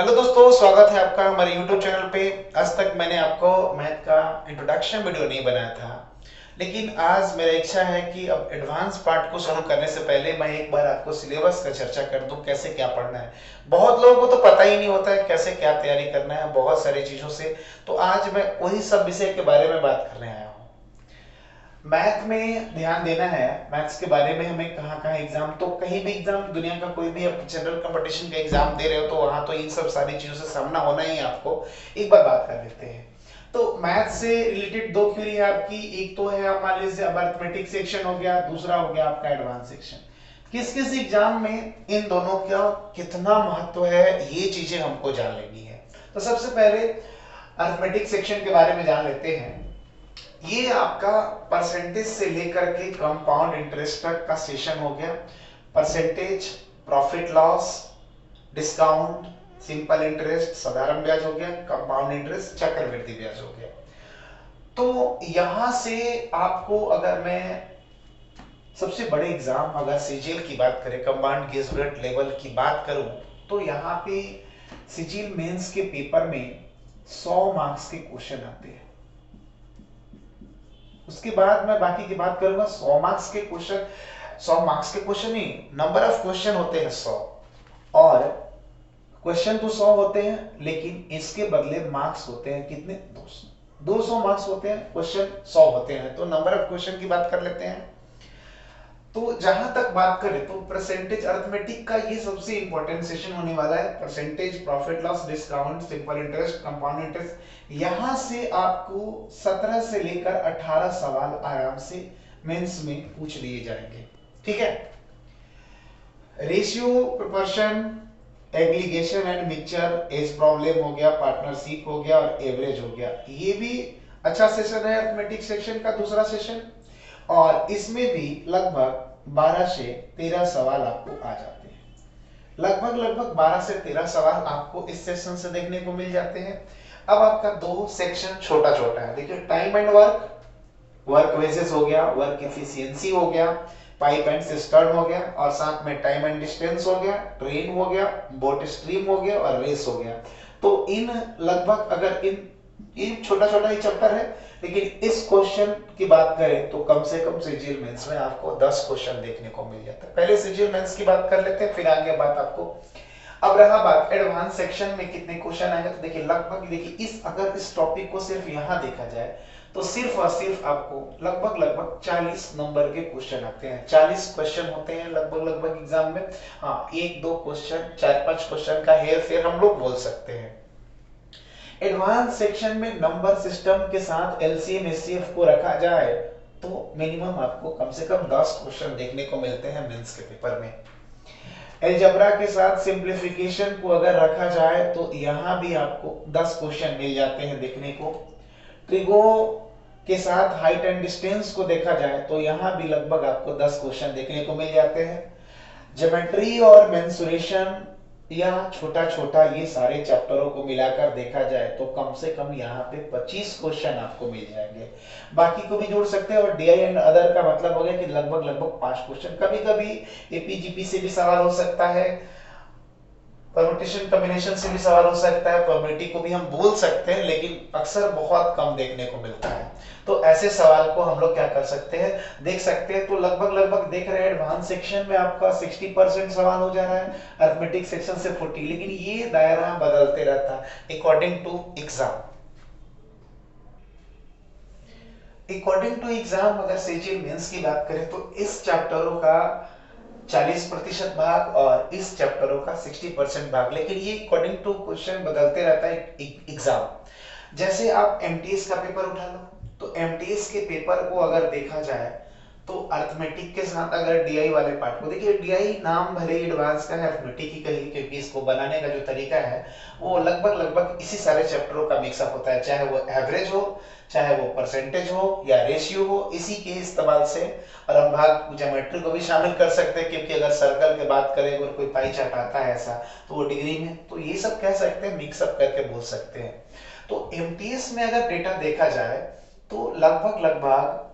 Hello दोस्तों, स्वागत है आपका हमारे YouTube चैनल पे। आज तक मैंने आपको मैथ का इंट्रोडक्शन वीडियो नहीं बनाया था, लेकिन आज मेरा इच्छा है कि अब एडवांस पार्ट को शुरू करने से पहले मैं एक बार आपको सिलेबस का चर्चा कर दूं, कैसे क्या पढ़ना है। बहुत लोगों को तो पता ही नहीं होता है कैसे क्या तैयारी करना है बहुत सारी चीज़ों से। तो आज मैं वही सब विषय के बारे में बात करने आया हूँ। मैथ में ध्यान देना है, मैथ्स के बारे में हमें कहाँ कहाँ एग्जाम, तो कहीं भी एग्जाम, दुनिया का कोई भी आप जनरल कंपटीशन का एग्जाम दे रहे हो तो वहां तो इन सब सारी चीजों से सामना होना ही है आपको। एक बार बात कर लेते हैं। तो मैथ से रिलेटेड दो क्वेरी है आपकी, एक तो है आप मान लीजिए अब अरिथमेटिक सेक्शन हो गया, दूसरा हो गया आपका एडवांस सेक्शन। किस किस एग्जाम में इन दोनों का कितना महत्व है ये चीजें हमको जान लेनी है। तो सबसे पहले अरिथमेटिक सेक्शन के बारे में जान लेते हैं। ये आपका परसेंटेज से लेकर के कंपाउंड इंटरेस्ट तक का सेशन हो गया। Percentage, profit loss, discount, simple interest साधारण ब्याज हो गया, कंपाउंड इंटरेस्ट चक्रवृद्धि ब्याज हो गया। तो यहां से आपको अगर मैं सबसे बड़े एग्जाम अगर सीजीएल की बात करें, कंबाइंड ग्रेजुएट लेवल की बात करूं, तो यहाँ पे सीजीएल मेंस के पेपर में 100 मार्क्स के क्वेश्चन आते हैं। उसके बाद मैं बाकी की बात करूंगा। 100 मार्क्स के क्वेश्चन, 100 मार्क्स के question he, number of question होते हैं 100, और क्वेश्चन तो 100 होते हैं लेकिन इसके बदले मार्क्स होते हैं कितने, 200। 200 मार्क्स होते हैं, क्वेश्चन 100 होते हैं। तो नंबर ऑफ क्वेश्चन की बात कर लेते हैं। तो जहां तक बात करें तो परसेंटेज अरिथमेटिक का ये सबसे इंपॉर्टेंट सेशन होने वाला है। Percentage, profit loss, discount, simple interest, compound interest, यहां से आपको 17 से लेकर 18 सवाल आराम से मेंस में पूछ लिए जाएंगे। ठीक है। Ratio, proportion, aggregation and mixture, age problem हो गया, पार्टनरशिप हो गया और एवरेज हो गया। ये भी अच्छा सेशन है अरिथमेटिक सेक्शन का, दूसरा सेशन। और इसमें भी लगभग 12 से 13 सवाल आपको आ जाते हैं। लगभग लगभग 12 से 13 सवाल आपको इस सेशन से देखने को मिल जाते हैं। अब आपका दो सेक्शन छोटा छोटा है। देखिए, time and work, work wages हो गया, वर्क एफिशिएंसी हो गया, पाइप एंड सिस्टर्न हो गया, और साथ में टाइम एंड डिस्टेंस हो गया, ट्रेन हो गया, बोट स्ट्रीम हो गया और रेस हो गया। तो इन लगभग अगर इन छोटा छोटा ही चैप्टर है, लेकिन इस क्वेश्चन की बात करें तो कम से कम सीजीएल मेंस में आपको 10 क्वेश्चन देखने को मिल जाता है। पहले सीजीएल मेंस की बात कर लेते हैं, फिर आगे बात आपको। अब रहा बात एडवांस सेक्शन में कितने क्वेश्चन आएंगे, तो देखिए लगभग, देखिए इस अगर इस टॉपिक को सिर्फ यहां देखा जाए तो सिर्फ और सिर्फ आपको लगभग लगभग 40 नंबर के क्वेश्चन आते हैं। 40 क्वेश्चन होते हैं लगभग लगभग एग्जाम में। हाँ, एक दो क्वेश्चन, 4-5 क्वेश्चन का हेर फेर हम लोग बोल सकते हैं। एडवांस सेक्शन में नंबर सिस्टम के साथ एलसीएम एचसीएफ को रखा जाए तो मिनिमम आपको कम से कम 10 क्वेश्चन देखने को मिलते हैं मेंस के पेपर में। अलजेब्रा के साथ सिंप्लीफिकेशन को अगर रखा जाए तो यहां भी आपको 10 क्वेश्चन मिल जाते हैं देखने को। ट्रिगो के साथ हाइट एंड डिस्टेंस को देखा जाए तो यहां भी लगभग आपको 10 क्वेश्चन देखने को मिल जाते हैं। ज्योमेट्री और मेंसुरेशन या छोटा छोटा ये सारे चैप्टरों को मिलाकर देखा जाए तो कम से कम यहाँ पे 25 क्वेश्चन आपको मिल जाएंगे। बाकी को भी जोड़ सकते हैं, और डीआई एंड अदर का मतलब हो गया कि लगभग लगभग 5 क्वेश्चन। कभी कभी एपीजीपी से भी सवाल हो सकता है, परम्यूटेशन कॉम्बिनेशन से भी सवाल हो सकता है, प्रोबेबिलिटी को भी हम बोल सकते हैं, लेकिन अक्सर बहुत कम देखने को मिलता है। तो ऐसे सवाल को हम लोग क्या कर सकते हैं, देख सकते हैं। तो लगभग लगभग देख रहे हैं एडवांस सेक्शन में आपका 60% सवाल हो जा रहा है, अरिथमेटिक सेक्शन से 40, लेकिन ये दायरा बदलते रहता है according to exam. According to exam अगर सीजीएल मेंस की बात करें तो इस चैप्टरों का 40% भाग और इस चैप्टरों का 60% भाग, लेकिन ये अकॉर्डिंग टू क्वेश्चन बदलते रहता है एग्जाम। जैसे आप एमटीएस का पेपर उठा लो, तो एमटीएस के पेपर को अगर देखा जाए तो अरिथमेटिक के साथ अगर डीआई वाले पार्ट को देखिए, डीआई नाम भले ही एडवांस का है, अरिथमेटिक ही कहिए, क्योंकि इसको बनाने का जो तरीका है वो लगभग लगभग इसी सारे चैप्टरों का मिक्सअप होता है, चाहे वो एवरेज हो, चाहे वो परसेंटेज हो या रेशियो हो, इसी के इस्तेमाल से। और हम भाग ज्योमेट्री को भी शामिल कर सकते हैं, क्योंकि अगर सर्कल की बात करें, अगर कोई पाई चार्ट आता है ऐसा तो वो डिग्री में, तो ये सब कह सकते हैं, मिक्सअप करके बोल सकते हैं। तो एमटीएस में अगर डेटा देखा जाए तो लगभग लगभग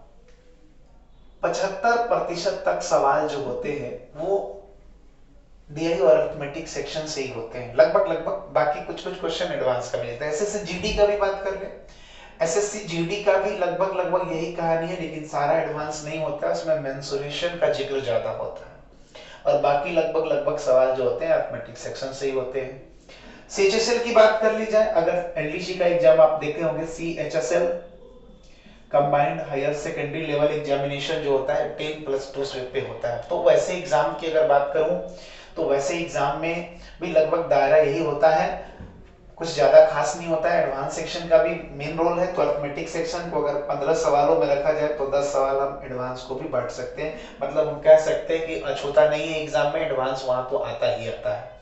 75% तक सवाल जो होते हैं वो डीआई और अरिथमेटिक सेक्शन से ही होते हैं लगभग लगभग, बाकी कुछ कुछ क्वेश्चन एडवांस का मिलता है। एसएससी जीडी का भी बात कर ले, एसएससी जीडी का भी लगभग लगभग यही कहानी है, लेकिन सारा एडवांस नहीं होता, उसमें मेंसुरेशन का जिक्र ज्यादा होता है और बाकी लगभग लगभग सवाल जो होते हैं अरिथमेटिक सेक्शन से ही होते हैं। सीएचएसएल की बात कर ली जाए, अगर एनडीसी का एग्जाम आप देखे होंगे, CHSL combined higher secondary level examination जो होता है 10+2 स्वीप पे होता है। तो वैसे एग्जाम की अगर बात करूं तो वैसे एग्जाम में भी लगभग दायरा यही होता है, कुछ ज्यादा खास नहीं होता है। एडवांस सेक्शन का भी मेन रोल है, तो अरिथमेटिक सेक्शन को अगर 15 सवालों में रखा जाए तो 10 सवाल हम एडवांस को भी बांट सकते हैं, मतलब हम कह सकते हैं कि अछूता नहीं है एग्जाम में, एडवांस वहां तो आता ही आता है।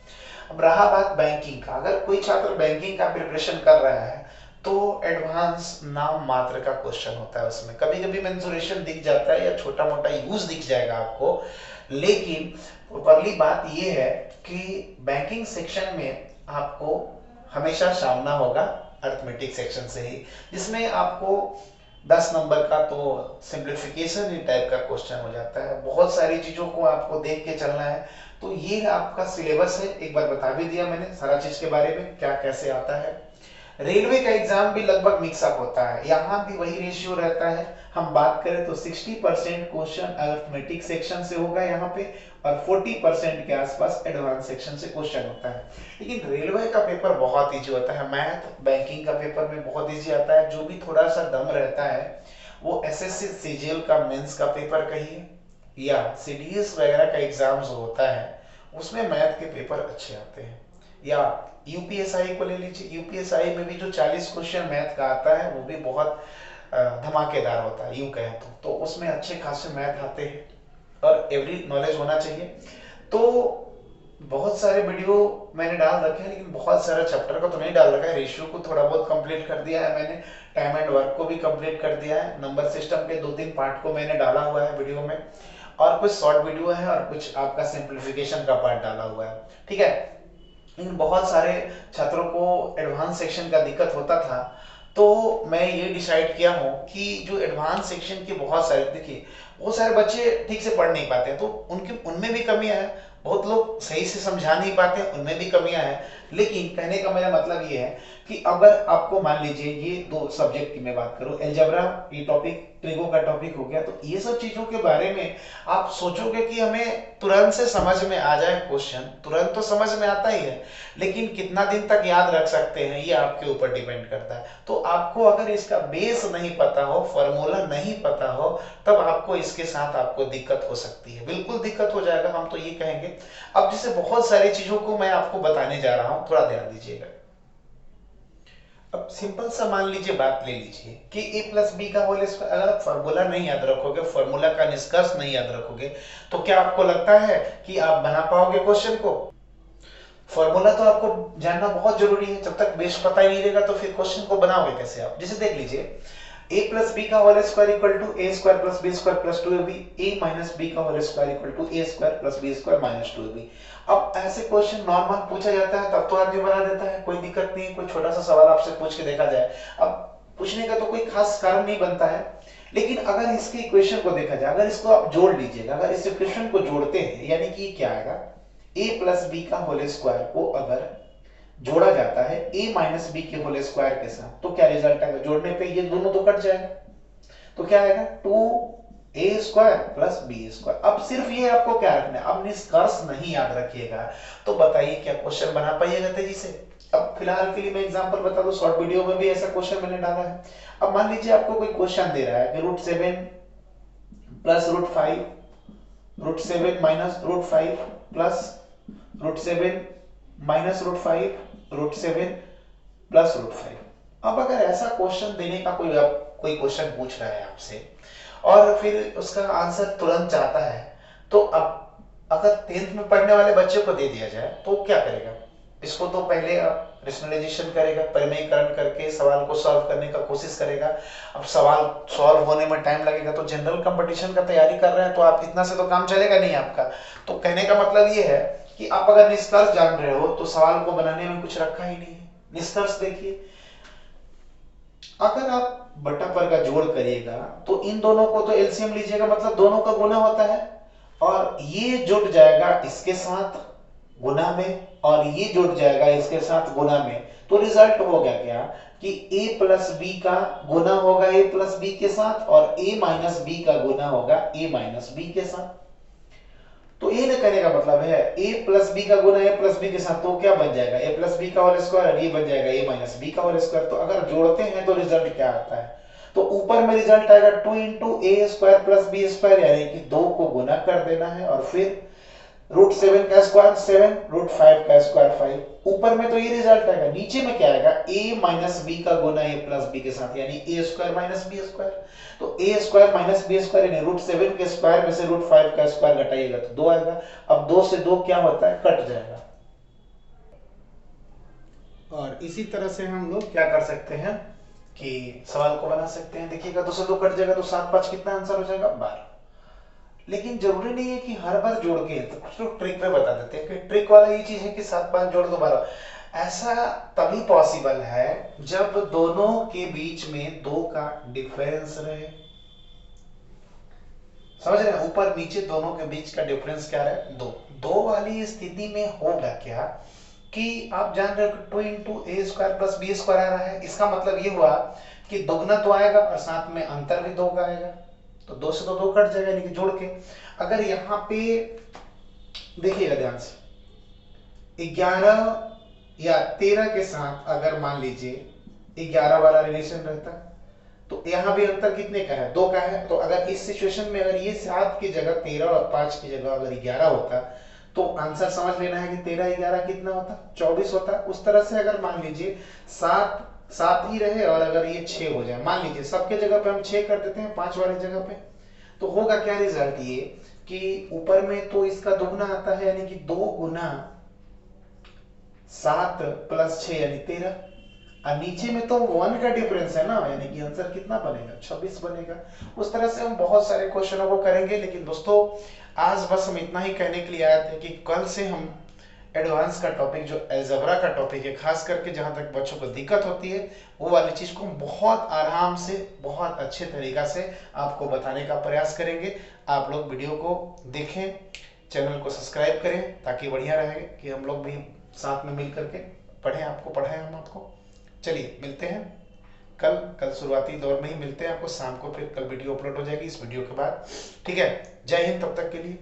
अब रहा बात बैंकिंग का, अगर कोई छात्र बैंकिंग का प्रिपरेशन कर रहा है तो एडवांस नाम मात्र का क्वेश्चन होता है, उसमें कभी कभी मेंसुरेशन दिख जाता है या छोटा मोटा यूज दिख जाएगा आपको, लेकिन पहली बात यह है कि बैंकिंग सेक्शन में आपको हमेशा सामना होगा अरिथमेटिक सेक्शन से ही, जिसमें आपको 10 नंबर का तो सिंप्लीफिकेशन टाइप का क्वेश्चन हो जाता है, बहुत सारी चीजों को आपको देख के चलना है। तो ये आपका सिलेबस है, एक बार बता भी दिया मैंने सारा चीज के बारे में क्या कैसे आता है। रेलवे का एग्जाम भी लगभग मिक्सअप होता है, यहाँ भी वही रेशियो रहता है। हम बात करें तो 60% क्वेश्चन अरिथमेटिक सेक्शन से होगा यहाँ पे और 40% के आसपास एडवांस सेक्शन से क्वेश्चन होता है। लेकिन रेलवे का पेपर बहुत इजी होता है, मैथ बैंकिंग का पेपर में बहुत इजी आता है। जो भी थोड़ा सा दम रहता है वो एसएससी सीजीएल का मेंस का पेपर कहिए या सीडीएस वगैरह का एग्जाम जो होता है उसमें मैथ के पेपर अच्छे आते हैं, या यूपीएसआई को ले लीजिए, यूपीएसआई में भी जो 40 क्वेश्चन मैथ का आता है वो भी बहुत धमाकेदार होता है यूं कहें तो उसमें अच्छे खासे मैथ आते हैं और एवरी नॉलेज होना चाहिए। तो बहुत सारे वीडियो मैंने डाल रखे हैं, लेकिन बहुत सारा चैप्टर का तो नहीं डाल रखा है, रेशियो को थोड़ा बहुत कंप्लीट कर दिया है मैंने, टाइम एंड वर्क को भी कंप्लीट कर दिया है, नंबर सिस्टम के 2-3 पार्ट को मैंने डाला हुआ है वीडियो में, और कुछ शॉर्ट वीडियो है और कुछ आपका सिंप्लीफिकेशन का पार्ट डाला हुआ है, ठीक है। इन बहुत सारे छात्रों को एडवांस सेक्शन का दिक्कत होता था, तो मैं ये डिसाइड किया हूँ कि जो एडवांस सेक्शन के बहुत सारे, देखिए बहुत सारे बच्चे ठीक से पढ़ नहीं पाते हैं तो उनके उनमें भी कमियां हैं, बहुत लोग सही से समझा नहीं पाते हैं उनमें भी कमियां हैं। लेकिन कहने का मेरा मतलब ये है कि अगर आपको मान लीजिए ये 2 सब्जेक्ट की मैं बात करूं, अलजेब्रा ये टॉपिक, ट्रिगो का टॉपिक हो गया, तो ये सब चीजों के बारे में आप सोचोगे कि हमें तुरंत से समझ में आ जाए क्वेश्चन, तुरंत तो समझ में आता ही है, लेकिन कितना दिन तक याद रख सकते हैं ये आपके ऊपर डिपेंड करता है। तो आपको अगर इसका बेस नहीं पता हो, फॉर्मूला नहीं पता हो, तब आपको इसके साथ आपको दिक्कत हो सकती है, बिल्कुल दिक्कत हो जाएगा, हम तो ये कहेंगे। अब जैसे बहुत सारी चीजों को मैं आपको बताने जा रहा हूं, थोड़ा ध्यान दीजिएगा। अब सिंपल सा मान लीजिए बात ले लीजिए कि a+b का होल स्क्वायर, अगर आप फॉर्मूला नहीं याद रखोगे, फॉर्मूला का निष्कर्ष नहीं याद रखोगे, तो क्या आपको लगता है कि आप बना पाओगे क्वेश्चन को? फॉर्मूला तो आपको जानना बहुत जरूरी है, जब तक बेस पता ही नहीं रहेगा तो फिर क्वेश्चन को बनाओगे कैसे आप? जैसे देख लीजिए a+b का whole square equal to a² + b² + 2ab, a - b का whole square equal to a² + b² - 2ab। अब ऐसे क्वेश्चन नॉर्मल पूछा जाता है तब तो आदमी बना देता है, कोई दिक्कत नहीं है, कोई छोटा सा सवाल आपसे पूछ के देखा जाए, अब पूछने का तो कोई खास कारण नहीं बनता है। लेकिन अगर इसके इक्वेशन को देखा जाए, अगर इसको आप जोड़ लीजिएगा, अगर इस इक्वेशन को जोड़ते हैं, यानी कि क्या आएगा, a+b का होल स्क्वायर को अगर जोड़ा जाता है a - b के होल स्क्वायर के साथ, तो क्या रिजल्ट आएगा? जोड़ने पे ये दोनों तो कट जाएगा, तो क्या आएगा, 2a² + b²। अब सिर्फ ये आपको क्या रखना है, अब निष्कर्ष नहीं याद रखिएगा, तो बताइए क्या क्वेश्चन बना पाइएगा तेजी से? अब फिलहाल के लिए मैं एग्जांपल बता दूं, शॉर्ट वीडियो में भी ऐसा क्वेश्चन मैंने डाला है। अब मान लीजिए आपको कोई क्वेश्चन दे रहा है कि √7 + √5, √7 - √5 + √7 - √5, √7 + √5। अब अगर ऐसा क्वेश्चन देने का कोई क्वेश्चन पूछ रहा है आपसे और फिर उसका आंसर तुरंत चाहता है, तो अब अगर 10th में पढ़ने वाले बच्चे को दे दिया जाए तो क्या करेगा? इसको तो पहले रेशनलाइजेशन करेगा, परिमेयकरण करके सवाल को सॉल्व करने का कोशिश करेगा। अब सवाल सॉल्व होने में टाइम लगेगा, तो जनरल कंपटीशन का तैयारी कर रहे हैं तो आप इतना से तो काम चलेगा नहीं आपका। तो कहने का मतलब ये है कि आप अगर निष्कर्ष जान रहे हो तो सवाल को बनाने में कुछ रखा ही नहीं है। निष्कर्ष देखिए, अगर आप बटा पर का जोड़ करिएगा तो इन दोनों को तो एलसीएम लीजिएगा, मतलब दोनों का गुना होता है, और ये जुड़ जाएगा इसके साथ गुना में, और ये जुड़ जाएगा इसके साथ गुना में। तो रिजल्ट हो गया क्या कि a प्लस बी का गुना होगा a प्लस बी के साथ, और a माइनस बी का गुना होगा a माइनस बी के साथ। तो ये न करने का मतलब है a प्लस बी का गुना a प्लस बी के साथ, तो क्या बन जाएगा a प्लस बी का होल स्क्वायर, और ये बन जाएगा a माइनस बी का होल स्क्वायर। तो अगर जोड़ते हैं तो रिजल्ट क्या आता है, तो ऊपर में रिजल्ट आएगा 2 इंटू ए स्क्वायर प्लस बी स्क्वायर, यानी कि 2 को गुना कर देना है, और फिर √7 का स्क्वायर 7, √5 का स्क्वायर 5। ऊपर में तो ये रिजल्ट आएगा, नीचे में क्या आएगा a माइनस बी का गुना a प्लस बी के साथ, यानी a square minus B square. तो a square minus B square यानी √7 के स्क्वायर में से √5 का स्क्वायर घटाइएगा तो 2 आएगा। अब 2 से 2 क्या होता है, कट जाएगा। और इसी तरह से हम लोग क्या कर सकते हैं कि सवाल को बना सकते हैं। देखिएगा 2 से 2 कट जाएगा तो 7 5 कितना आंसर हो जाएगा, 12। लेकिन जरूरी नहीं है कि हर बार जोड़ के, तो कुछ लोग ट्रिक में बता देते हैं कि ट्रिक वाला ये चीज है कि 7 5 जोड़ दो 12। ऐसा तभी पॉसिबल है जब दोनों के बीच में 2 का डिफरेंस रहे। समझ रहे हैं, ऊपर नीचे दोनों के बीच का डिफरेंस क्या रहे, 2। 2 वाली स्थिति में होगा क्या कि आप जान रहे हो कि 2 इंटू ए स्क्वायर प्लस बी स्क्वायर आ रहा है। इसका मतलब ये हुआ कि दोगुना तो आएगा और साथ में अंतर भी 2 का आएगा, तो 2 से तो 2 कट जाएगा, यानी कि जोड़ के। अगर यहाँ पे देखिएगा ध्यान से, 11 या 13 के साथ अगर मान लीजिए 11 वाला रिलेशन रहता, तो यहाँ भी अंतर कितने का है, 2 का है। तो अगर इस सिचुएशन में अगर ये 7 की जगह 13 और 5 की जगह अगर 11 होता, तो आंसर समझ लेना है कि 13 11 कितना होता, 24 होता। उस तरह से अगर मान लीजिए 7 7 ही रहे और अगर ये 6 हो जाए, मान लीजिए सबके जगह पे हम 6 कर देते हैं 5 वाली जगह पे, तो होगा क्या रिजल्ट ये कि ऊपर में तो इसका दोगुना आता है, यानी कि 2 गुना 7 प्लस 6 यानी 13, और नीचे में तो 1 का डिफरेंस है ना, यानी कि आंसर कितना बनेगा, 26 बनेगा। उस तरह से हम बहुत सारे क्वेश्चनों को करेंगे। लेकिन दोस्तों आज बस हम इतना ही कहने के लिए आए थे कि कल से हम एडवांस का टॉपिक जो अलजेब्रा का टॉपिक है, खास करके जहां तक बच्चों को दिक्कत होती है, वो वाली चीज को हम बहुत आराम से बहुत अच्छे तरीका से आपको बताने का प्रयास करेंगे। आप लोग वीडियो को देखें, चैनल को सब्सक्राइब करें, ताकि बढ़िया रहे कि हम लोग भी साथ में मिल करके पढ़ें, आपको पढ़ाएं हम आपको। चलिए मिलते हैं कल शुरुआती दौर में ही मिलते हैं आपको शाम को, फिर कल वीडियो अपलोड हो जाएगी इस वीडियो के बाद। ठीक है, जय हिंद तब तक के लिए।